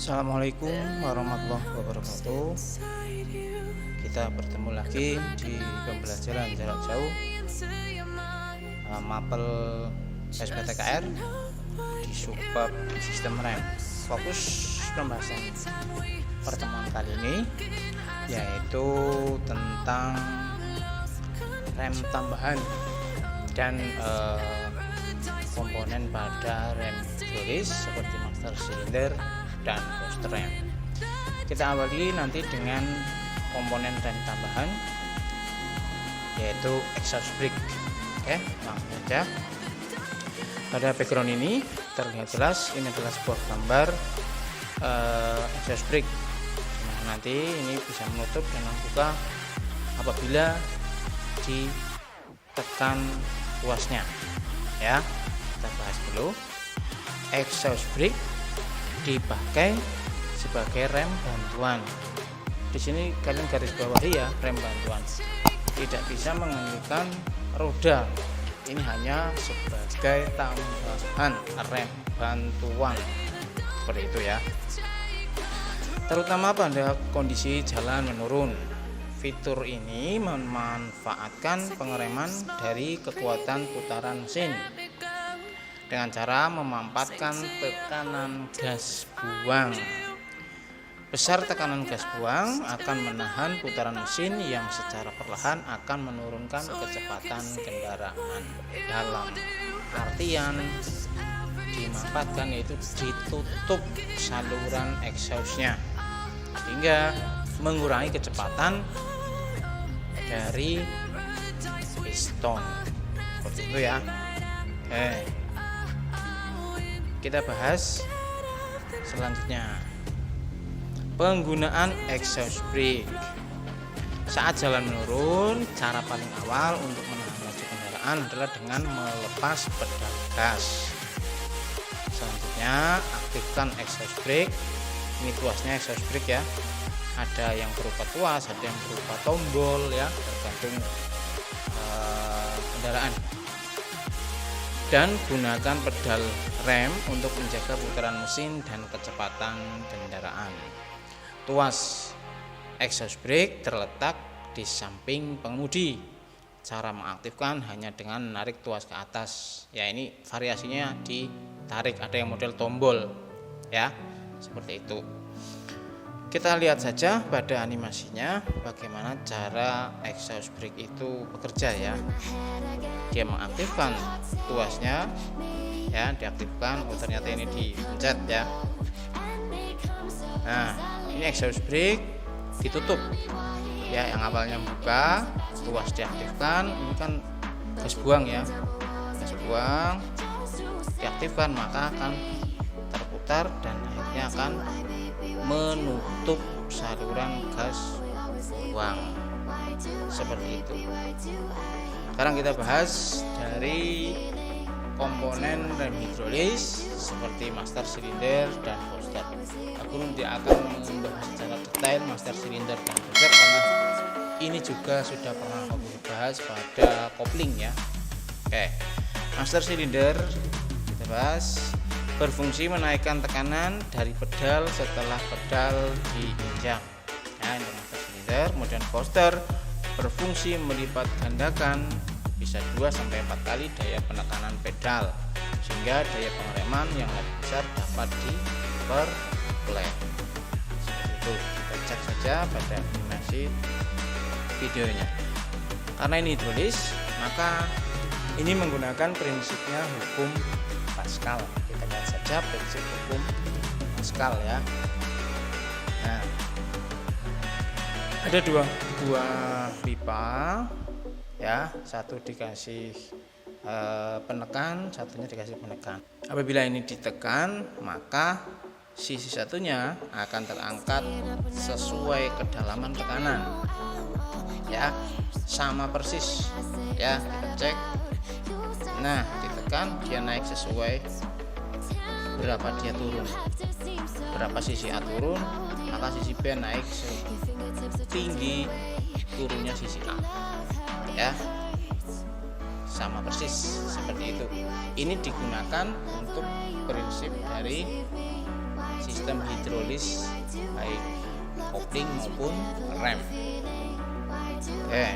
Assalamualaikum warahmatullahi wabarakatuh. Kita bertemu lagi di pembelajaran jarak jauh Mapel SPTKR di subbab sistem rem. Fokus pembahasan pertemuan kali ini yaitu tentang rem tambahan dan komponen pada rem hidrolis seperti master silinder dan booster rem. Kita awali nanti dengan komponen rem tambahan yaitu exhaust brake. Oke, langsung saja. Pada background ini terlihat jelas ini adalah sebuah gambar exhaust brake. Nah, nanti ini bisa menutup dan membuka apabila ditekan tuasnya. Ya, kita bahas dulu. Exhaust brake dipakai sebagai rem bantuan. Di sini kalian garis bawahi ya, rem bantuan. Tidak bisa mengendalikan roda. Ini hanya sebagai tambahan rem bantuan. Seperti itu ya. Terutama pada kondisi jalan menurun. Fitur ini memanfaatkan pengereman dari kekuatan putaran mesin dengan cara memanfaatkan tekanan gas buang. Besar tekanan gas buang akan menahan putaran mesin yang secara perlahan akan menurunkan kecepatan kendaraan. Dalam artian dimanfaatkan yaitu ditutup saluran exhaustnya sehingga mengurangi kecepatan dari piston. Seperti itu ya. Kita bahas selanjutnya penggunaan exhaust brake saat jalan menurun. Cara paling awal untuk menahan laju kendaraan adalah dengan melepas pedal gas. Selanjutnya aktifkan exhaust brake. Ini tuasnya exhaust brake ya, ada yang berupa tuas, ada yang berupa tombol ya, tergantung kendaraan. Dan gunakan pedal rem untuk menjaga putaran mesin dan kecepatan kendaraan. Tuas exhaust brake terletak di samping pengemudi. Cara mengaktifkan hanya dengan menarik tuas ke atas. Ya, ini variasinya ditarik, ada yang model tombol ya, seperti itu. Kita lihat saja pada animasinya bagaimana cara exhaust brake itu bekerja ya. Dia mengaktifkan tuasnya ya, diaktifkan. Oh, ternyata ini dipencet ya. Nah, ini exhaust brake ditutup ya, yang awalnya buka, tuas diaktifkan. Ini kan gas buang ya, gas buang diaktifkan maka akan terputar dan akhirnya akan menutup saluran gas buang. Seperti itu. Sekarang kita bahas dari komponen rem hidrolis seperti master silinder dan booster. Aku nanti akan membahas secara detail master silinder dan booster karena ini juga sudah pernah aku bahas pada kopling ya. Oke, master silinder kita bahas. Berfungsi menaikkan tekanan dari pedal setelah pedal diinjak. Nah, ini master silinder. Kemudian booster berfungsi melipat gandakan bisa 2-4 kali daya penekanan pedal sehingga daya pengereman yang lebih besar dapat diperoleh. Seperti itu. Kita cek saja pada animasi videonya. Karena ini hidrolis, maka ini menggunakan prinsipnya hukum Pascal. Kita lihat saja prinsip hukum Pascal ya. Nah, ada dua pipa ya, satu dikasih penekan, satunya dikasih penekan. Apabila ini ditekan, maka sisi satunya akan terangkat sesuai kedalaman tekanan ya, sama persis ya. Kita cek. Nah, ditekan dia naik sesuai berapa dia turun, berapa sisi A turun, maka sisi B naik setinggi turunnya sisi A ya, sama persis seperti itu. Ini digunakan untuk prinsip dari sistem hidrolis baik kopling maupun rem. Oke,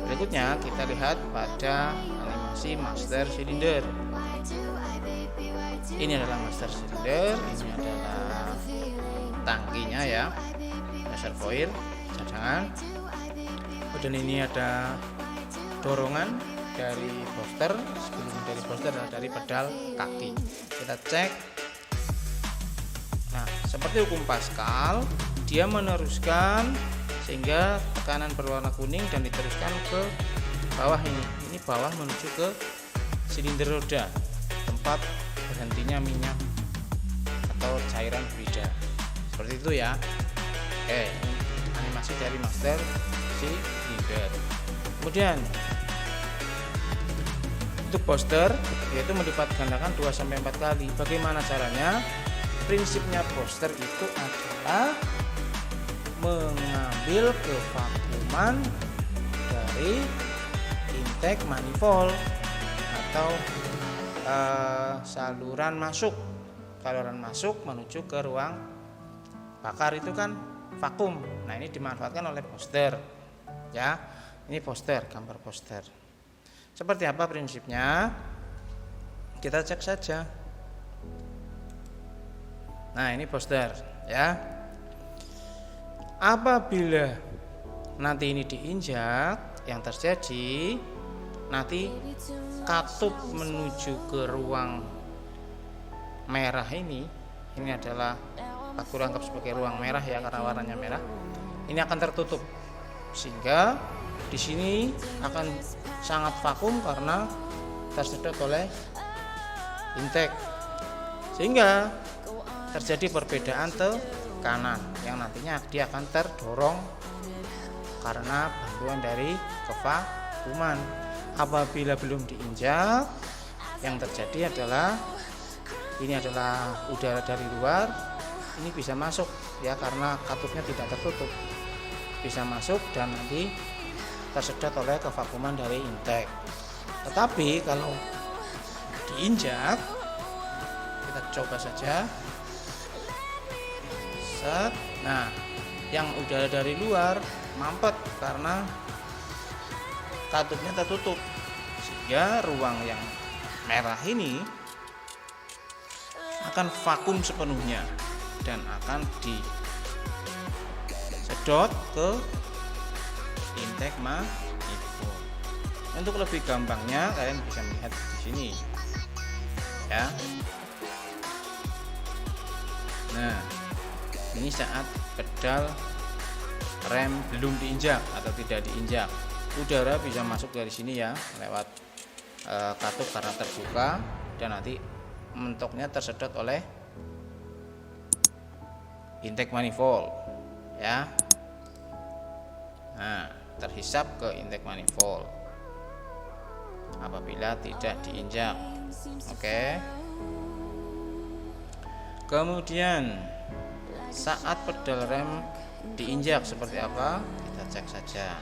berikutnya kita lihat pada animasi master silinder. Ini adalah master silinder, ini adalah tangkinya ya, reservoir cadangan. Kemudian ini ada dorongan dari booster, sebelum dari booster adalah dari pedal kaki. Kita cek. Nah, seperti hukum Pascal, dia meneruskan sehingga tekanan berwarna kuning dan diteruskan ke bawah ini. Ini bawah menuju ke silinder roda, tempat berhentinya minyak atau cairan fluida. Seperti itu ya. Oke, animasi dari master silinder. Kemudian untuk booster yaitu melipat gandakan 2-4 kali. Bagaimana caranya? Prinsipnya booster itu adalah mengambil kevakuman dari intake manifold atau saluran masuk menuju ke ruang bakar itu kan vakum. Nah, ini dimanfaatkan oleh booster ya. Ini booster, gambar booster. Seperti apa prinsipnya? Kita cek saja. Nah, ini booster ya. Apabila nanti ini diinjak, yang terjadi nanti katup menuju ke ruang merah ini adalah aku anggap sebagai ruang merah ya karena warnanya merah. Ini akan tertutup sehingga di sini akan sangat vakum karena tersedot oleh intake, sehingga terjadi perbedaan tekanan yang nantinya dia akan terdorong karena bantuan dari kevakuman. Apabila belum diinjak, yang terjadi adalah ini adalah udara dari luar, ini bisa masuk ya karena katupnya tidak tertutup, bisa masuk dan nanti tersedot oleh kevakuman dari intake. Tetapi kalau diinjak, kita coba saja. Set. Nah, yang udara dari luar mampet karena katupnya tertutup, sehingga ruang yang merah ini akan vakum sepenuhnya dan akan disedot ke intake manifold. Untuk lebih gampangnya kalian bisa melihat di sini ya. Nah, ini saat pedal rem belum diinjak atau tidak diinjak, udara bisa masuk dari sini ya lewat katup karena terbuka dan nanti mentoknya tersedot oleh intake manifold ya. Nah, terhisap ke intake manifold apabila tidak diinjak. Oke. Kemudian saat pedal rem diinjak seperti apa? Kita cek saja.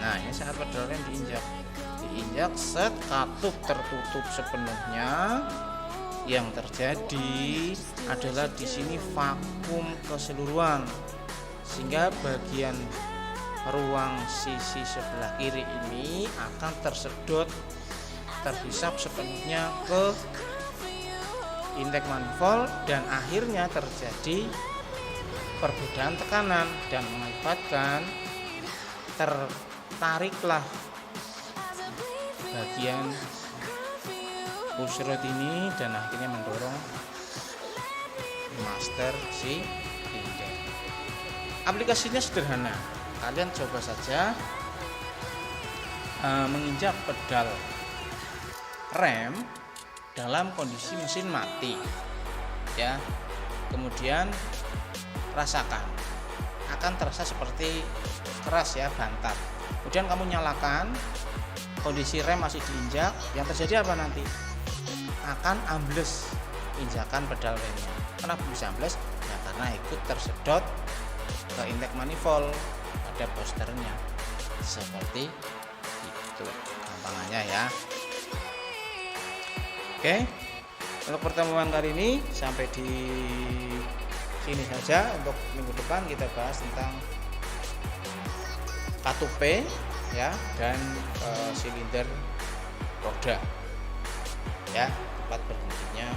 Nah, ini saat pedal rem diinjak set katup tertutup sepenuhnya. Yang terjadi adalah di sini vakum keseluruhan, sehingga bagian ruang sisi sebelah kiri ini akan tersedot, terhisap sepenuhnya ke intake manifold dan akhirnya terjadi perbedaan tekanan dan mengakibatkan tertariklah bagian push rod ini dan akhirnya mendorong master silinder. Aplikasinya sederhana, kalian coba saja menginjak pedal rem dalam kondisi mesin mati ya, kemudian rasakan, akan terasa seperti keras ya, bantat. Kemudian kamu nyalakan, kondisi rem masih diinjak, yang terjadi apa nanti? Akan ambles injakan pedal remnya. Kenapa bisa ambles? Ya karena ikut tersedot ke intake manifold pada boosternya. Seperti itu gampangannya ya. Oke, Untuk pertemuan kali ini sampai di sini saja. Untuk minggu depan kita bahas tentang katupe ya, dan silinder roda ya, tempat berhentinya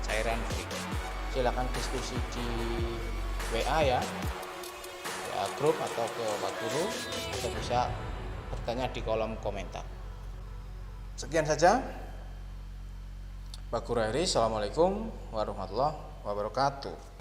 cairan fluid. Silakan diskusi di WA ya, grup atau ke Pak Guru, atau bisa bertanya di kolom komentar. Sekian saja, Pak Guru Heri. Assalamualaikum warahmatullahi wabarakatuh.